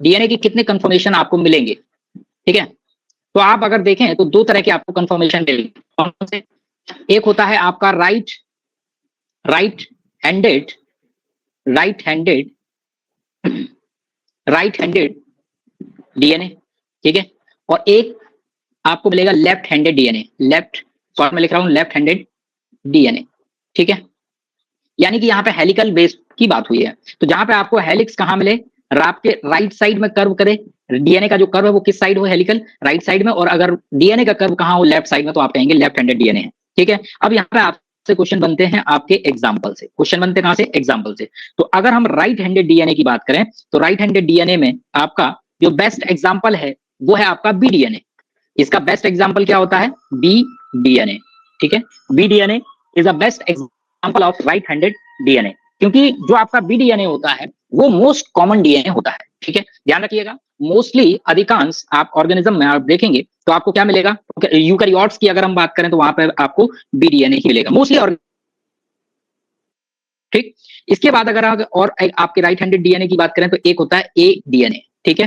DNA की कितने confirmation आपको मिलेंगे, ठीक है। तो आप अगर देखें तो दो तरह के आपको कंफर्मेशन मिलेंगे। कौन से? एक होता है आपका right handed right handed right handed DNA, ठीक है। और एक आपको मिलेगा left handed DNA, left, short में लिख रहा हूं लेफ्ट हैंडेड डीएनए, ठीक है। यानी कि यहाँ पे हेलिकल बेस की बात हुई है। तो जहां पे आपको हेलिक्स कहां मिले, आपके राइट साइड में कर्व करे, डीएनए का जो कर्व है वो किस साइड हो, हेलिकल राइट साइड में, और अगर डीएनए का कर्व कहां हो, लेफ्ट साइड में, तो आप कहेंगे लेफ्ट हैंडेड डीएनए है, ठीक है। अब यहाँ पे आपसे क्वेश्चन बनते हैं आपके एग्जाम्पल से, क्वेश्चन बनते हैं कहां से, एग्जाम्पल से। तो अगर हम राइट हैंडेड डीएनए की बात करें तो राइट हैंडेड डीएनए में आपका जो बेस्ट एग्जाम्पल है वो है आपका बी डीएनए। इसका बेस्ट एग्जाम्पल क्या होता है, बी डीएनए, ठीक है। B DNA is the best example of right handed DNA, क्योंकि जो आपका बी डीएनए होता है वो मोस्ट कॉमन डीएनए होता है, ठीक है। ध्यान रखिएगा, मोस्टली अधिकांश आप ऑर्गेनिज्म में आप देखेंगे तो आपको क्या मिलेगा, यूकैरियोट्स की अगर हम बात करें तो वहां पर आपको बी डीएनए ही मिलेगा मोस्टली, ठीक। इसके बाद अगर और आपके राइट हैंडेड डीएनए की बात करें तो एक होता है ए डीएनए, ठीक है।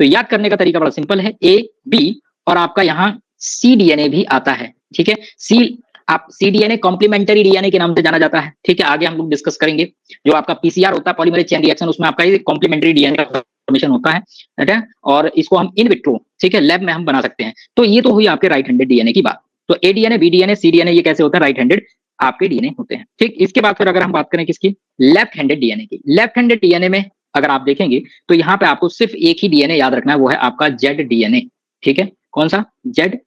तो याद करने का तरीका बड़ा सिंपल है, ए बी, और आपका यहाँ सी डीएनए भी आता है, ठीक है। सी डीएनए कॉम्प्लीमेंट्री डीएनए के नाम से जाना जाता है, ठीक है। आगे हम लोग डिस्कस करेंगे। जो आपका पीसीआर होता है, पॉलीमरेज चेन रिएक्शन, उसमें आपका ये कॉम्प्लीमेंट्री डीएनए का फॉर्मेशन होता है, ठीक है। और इसको हम इन विट्रो, ठीक है, लैब में हम बना सकते हैं। तो ये तो हुई आपके राइट हैंडेड डीएनए की बात। तो ए डीएनए, बी डीएनए, सी डीएनए, ये कैसे होता है, राइट हैंडेड आपके डीएनए होते हैं, ठीक। इसके बाद फिर अगर हम बात करें किसकी, लेफ्ट हैंडेड डीएनए की, लेफ्ट हैंडेड डीएनए में अगर आप देखेंगे तो यहाँ पे आपको सिर्फ एक ही डीएनए याद रखना है, वो है आपका जेड डीएनए, ठीक है। कौन सा, जेड